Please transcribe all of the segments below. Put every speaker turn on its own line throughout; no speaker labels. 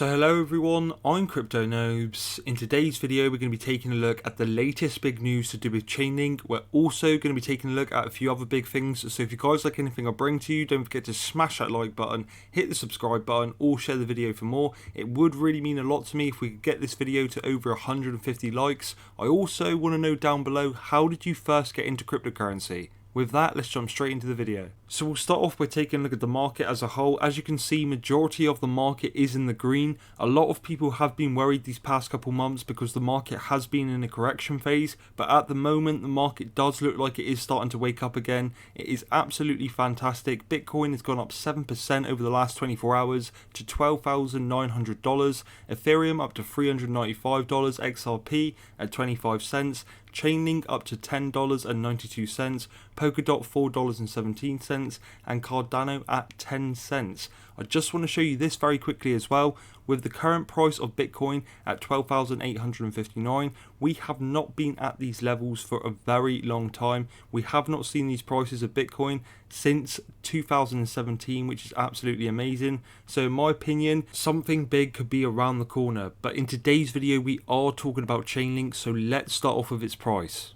So hello everyone, I'm Crypto Noobs. In today's video we're going to be taking a look at the latest big news to do with Chainlink. We're also going to be taking a look at a few other big things, so if you guys like anything I bring to you, don't forget to smash that like button, hit the subscribe button, or share the video for more. It would really mean a lot to me if we could get this video to over 150 likes. I also want to know down below, how did you first get into cryptocurrency? With that, let's jump straight into the video. So we'll start off by taking a look at the market as a whole. As you can see, majority of the market is in the green. A lot of people have been worried these past couple months because the market has been in a correction phase, but at the moment the market does look like it is starting to wake up again. It is absolutely fantastic. Bitcoin has gone up 7% over the last 24 hours to $12,900. Ethereum up to $395, XRP at 25 cents. Chainlink up to $10.92, Polkadot $4.17, and Cardano at 10 cents. I just want to show you this very quickly as well. With the current price of Bitcoin at 12,859, we have not been at these levels for a very long time. We have not seen these prices of Bitcoin since 2017, which is absolutely amazing. So in my opinion, something big could be around the corner. But in today's video, we are talking about Chainlink, so let's start off with its price.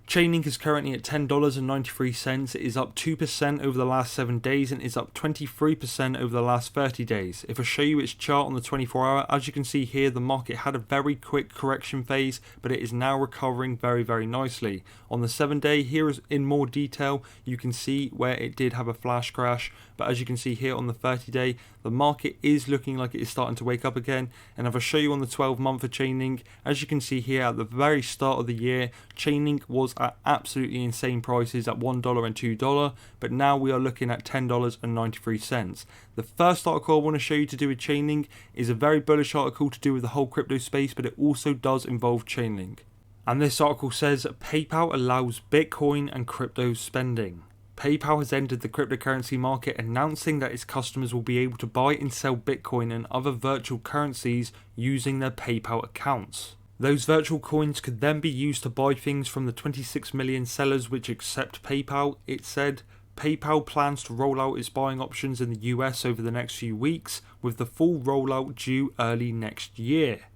Chainlink is currently at $10.93. It is up 2% over the last 7 days and is up 23% over the last 30 days. If I show you its chart on the 24-hour, as you can see here, the market had a very quick correction phase, but it is now recovering very nicely. On the 7-day, here is in more detail, you can see where it did have a flash crash, but as you can see here on the 30-day, the market is looking like it is starting to wake up again. And if I show you on the 12-month for Chainlink, as you can see here at the very start of the year, Chainlink was at absolutely insane prices at $1 and $2, but now we are looking at $10.93. The first article I want to show you to do with Chainlink is a very bullish article to do with the whole crypto space, but it also does involve Chainlink. And this article says PayPal allows Bitcoin and crypto spending. PayPal has entered the cryptocurrency market, announcing that its customers will be able to buy and sell Bitcoin and other virtual currencies using their PayPal accounts. Those virtual coins could then be used to buy things from the 26 million sellers which accept PayPal. It said PayPal plans to roll out its buying options in the US over the next few weeks, with the full rollout due early next year.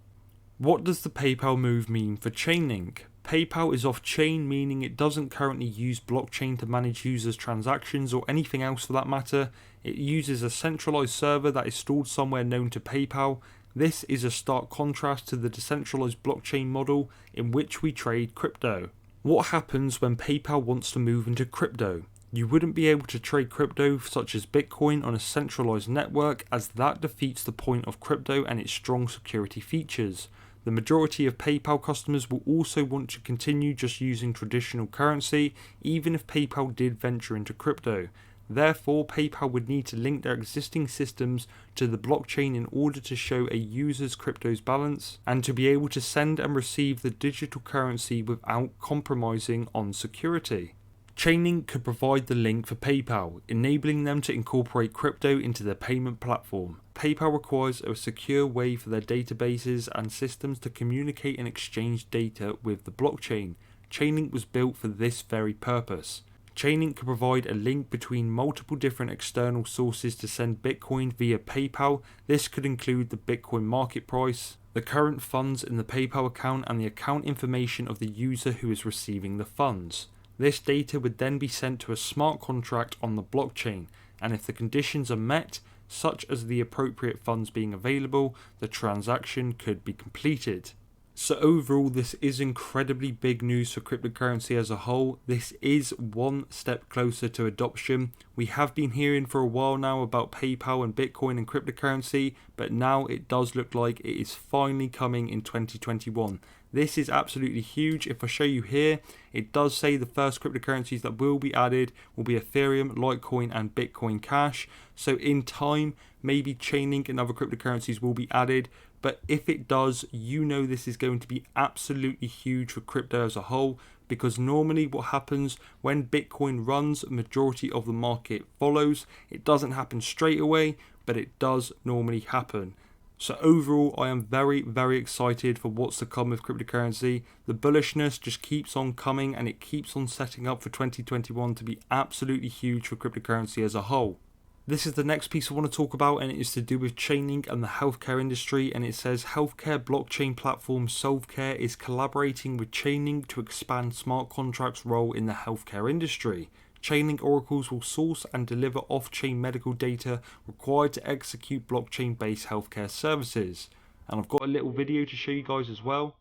What does the PayPal move mean for Chainlink? PayPal is off-chain, meaning it doesn't currently use blockchain to manage users' transactions or anything else for that matter. It uses a centralized server that is stored somewhere known to PayPal. This is a stark contrast to the decentralized blockchain model in which we trade crypto. What happens when PayPal wants to move into crypto? You wouldn't be able to trade crypto such as Bitcoin on a centralized network, as that defeats the point of crypto and its strong security features. The majority of PayPal customers will also want to continue just using traditional currency, even if PayPal did venture into crypto. Therefore, PayPal would need to link their existing systems to the blockchain in order to show a user's crypto's balance and to be able to send and receive the digital currency without compromising on security. Chainlink could provide the link for PayPal, enabling them to incorporate crypto into their payment platform. PayPal requires a secure way for their databases and systems to communicate and exchange data with the blockchain. Chainlink was built for this very purpose. Chainlink could provide a link between multiple different external sources to send Bitcoin via PayPal. This could include the Bitcoin market price, the current funds in the PayPal account, and the account information of the user who is receiving the funds. This data would then be sent to a smart contract on the blockchain, and if the conditions are met, such as the appropriate funds being available, the transaction could be completed. So overall, this is incredibly big news for cryptocurrency as a whole. This is one step closer to adoption. We have been hearing for a while now about PayPal and Bitcoin and cryptocurrency, but now it does look like it is finally coming in 2021. This is absolutely huge. If I show you here, it does say the first cryptocurrencies that will be added will be Ethereum, Litecoin and Bitcoin Cash. So in time, maybe Chainlink and other cryptocurrencies will be added. But if it does, you know this is going to be absolutely huge for crypto as a whole, because normally what happens when Bitcoin runs, majority of the market follows. It doesn't happen straight away, but it does normally happen. So overall, I am very excited for what's to come with cryptocurrency. The bullishness just keeps on coming, and it keeps on setting up for 2021 to be absolutely huge for cryptocurrency as a whole. This is the next piece I want to talk about, and it is to do with Chainlink and the healthcare industry. And it says healthcare blockchain platform Solvecare is collaborating with Chainlink to expand smart contracts' role in the healthcare industry. Chainlink oracles will source and deliver off-chain medical data required to execute blockchain-based healthcare services. And I've got a little video to show you guys as well.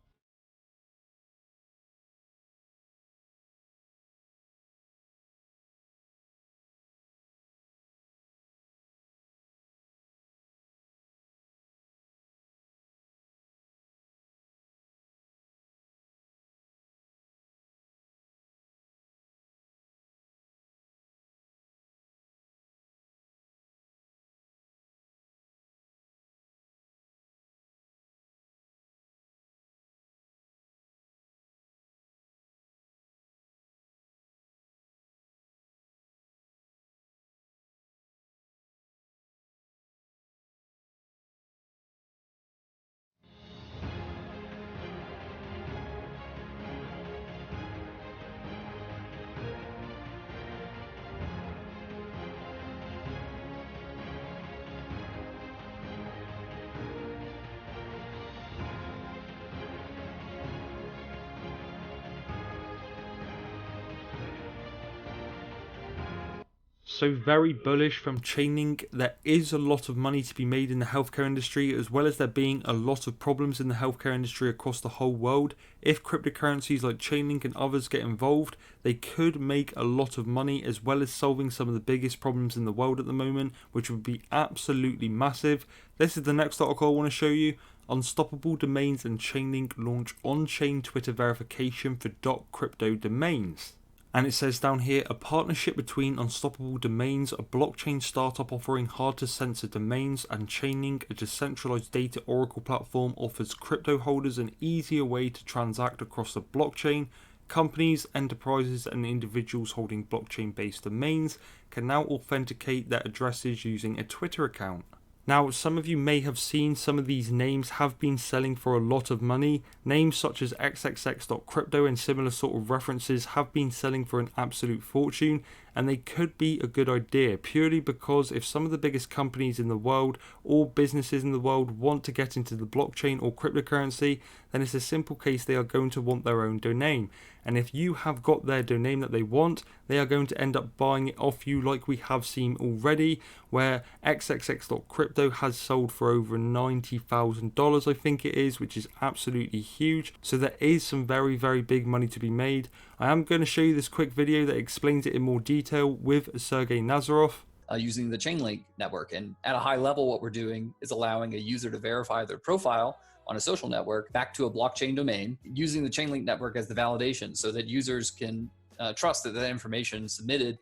So very bullish from Chainlink. There is a lot of money to be made in the healthcare industry, as well as there being a lot of problems in the healthcare industry across the whole world. If cryptocurrencies like Chainlink and others get involved, they could make a lot of money, as well as solving some of the biggest problems in the world at the moment, which would be absolutely massive. This is the next article I want to show you. Unstoppable Domains and Chainlink launch on-chain Twitter verification for .crypto domains. And it says down here, a partnership between Unstoppable Domains, a blockchain startup offering hard-to-censor domains, and Chainlink, a decentralized data oracle platform, offers crypto holders an easier way to transact across the blockchain. Companies, enterprises, and individuals holding blockchain-based domains can now authenticate their addresses using a Twitter account. Now, some of you may have seen some of these names have been selling for a lot of money. Names such as xxx.crypto and similar sort of references have been selling for an absolute fortune, and they could be a good idea purely because if some of the biggest companies in the world or businesses in the world want to get into the blockchain or cryptocurrency, then it's a simple case they are going to want their own domain. And if you have got their domain that they want, they are going to end up buying it off you, like we have seen already, where xxx.crypto has sold for over $90,000, I think it is, which is absolutely huge. So there is some very, very big money to be made. I am going to show you this quick video that explains it in more detail with Sergey Nazarov.
Using the Chainlink network. And at a high level, what we're doing is allowing a user to verify their profile on a social network back to a blockchain domain using the Chainlink network as the validation so that users can trust that that information submitted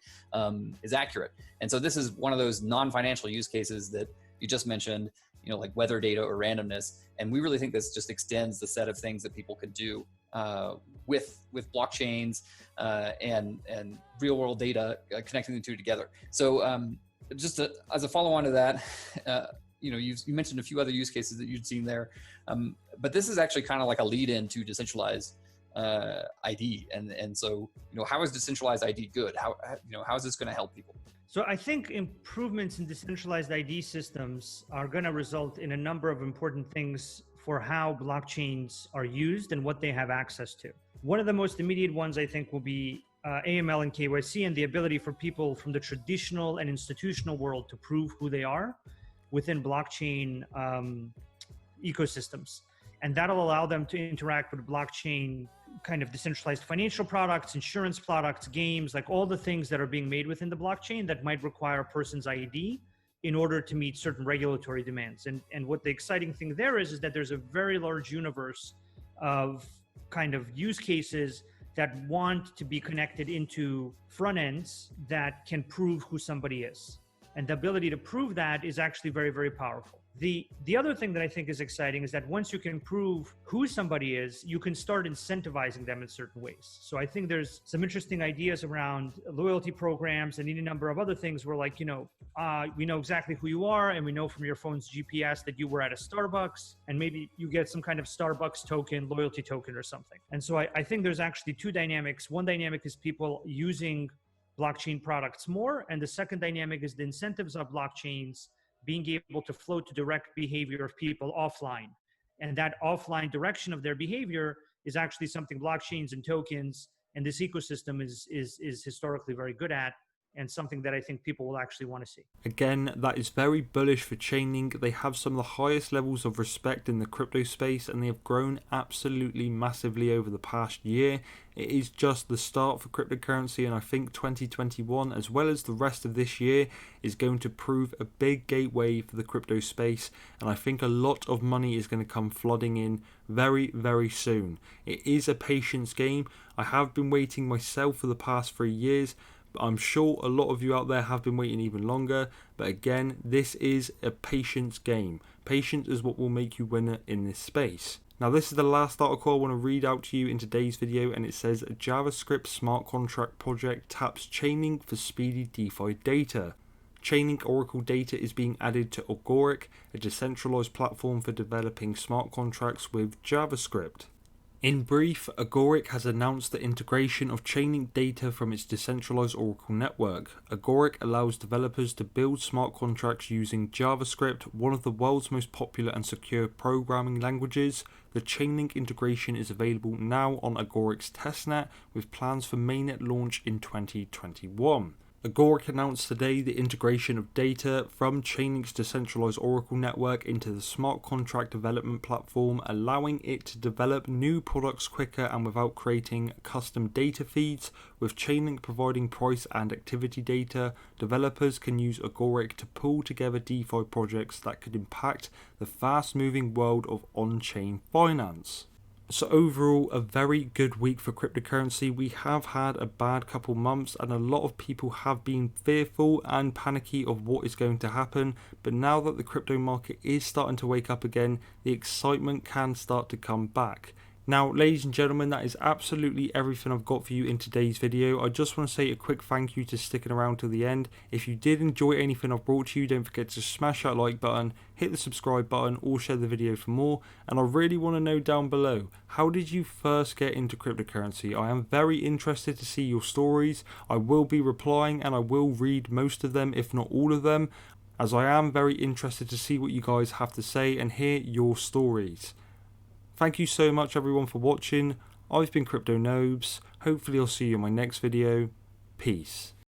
is accurate. And so this is one of those non-financial use cases that you just mentioned, you know, like weather data or randomness. And we really think this just extends the set of things that people could do with blockchains and real world data, connecting the two together. So just as a follow on to that, you know, you mentioned a few other use cases that you'd seen there, but this is actually kind of like a lead in to decentralized ID. And so, you know, how is decentralized ID good? How is this going to help people?
So I think improvements in decentralized ID systems are going to result in a number of important things for how blockchains are used and what they have access to. One of the most immediate ones, I think, will be AML and KYC and the ability for people from the traditional and institutional world to prove who they are within blockchain ecosystems. And that'll allow them to interact with blockchain kind of decentralized financial products, insurance products, games, like all the things that are being made within the blockchain that might require a person's ID in order to meet certain regulatory demands. And what the exciting thing there is that there's a very large universe of kind of use cases that want to be connected into front ends that can prove who somebody is. And the ability to prove that is actually very, very powerful. The other thing that I think is exciting is that once you can prove who somebody is, you can start incentivizing them in certain ways. So I think there's some interesting ideas around loyalty programs and any number of other things where, like, we know exactly who you are, and we know from your phone's GPS that you were at a Starbucks, and maybe you get some kind of Starbucks token, loyalty token or something. And so I think there's actually two dynamics. One dynamic is people using blockchain products more. And the second dynamic is the incentives of blockchains being able to flow to direct behavior of people offline. And that offline direction of their behavior is actually something blockchains and tokens and this ecosystem is historically very good at, and something that I think people will actually want to see.
Again, that is very bullish for Chainlink. They have some of the highest levels of respect in the crypto space, and they have grown absolutely massively over the past year. It is just the start for cryptocurrency, and I think 2021, as well as the rest of this year, is going to prove a big gateway for the crypto space, and I think a lot of money is going to come flooding in very, very soon. It is a patience game. I have been waiting myself for the past 3 years. I'm sure a lot of you out there have been waiting even longer, but again, this is a patience game. Patience is what will make you winner in this space. Now, this is the last article I want to read out to you in today's video, and it says a JavaScript smart contract project taps Chainlink for speedy DeFi data. Chainlink Oracle data is being added to Agoric, a decentralized platform for developing smart contracts with JavaScript. In brief, Agoric has announced the integration of Chainlink data from its decentralized Oracle network. Agoric allows developers to build smart contracts using JavaScript, one of the world's most popular and secure programming languages. The Chainlink integration is available now on Agoric's testnet, with plans for mainnet launch in 2021. Agoric announced today the integration of data from Chainlink's decentralized Oracle network into the smart contract development platform, allowing it to develop new products quicker and without creating custom data feeds. With Chainlink providing price and activity data, developers can use Agoric to pull together DeFi projects that could impact the fast-moving world of on-chain finance. So overall, a very good week for cryptocurrency. We have had a bad couple months, and a lot of people have been fearful and panicky of what is going to happen. But now that the crypto market is starting to wake up again, the excitement can start to come back. Now, ladies and gentlemen, that is absolutely everything I've got for you in today's video. I just want to say a quick thank you to sticking around till the end. If you did enjoy anything I've brought to you, don't forget to smash that like button, hit the subscribe button, or share the video for more. And I really want to know down below, how did you first get into cryptocurrency? I am very interested to see your stories. I will be replying, and I will read most of them, if not all of them, as I am very interested to see what you guys have to say and hear your stories. Thank you so much everyone for watching. I've been Crypto Nobes. Hopefully I'll see you in my next video. Peace.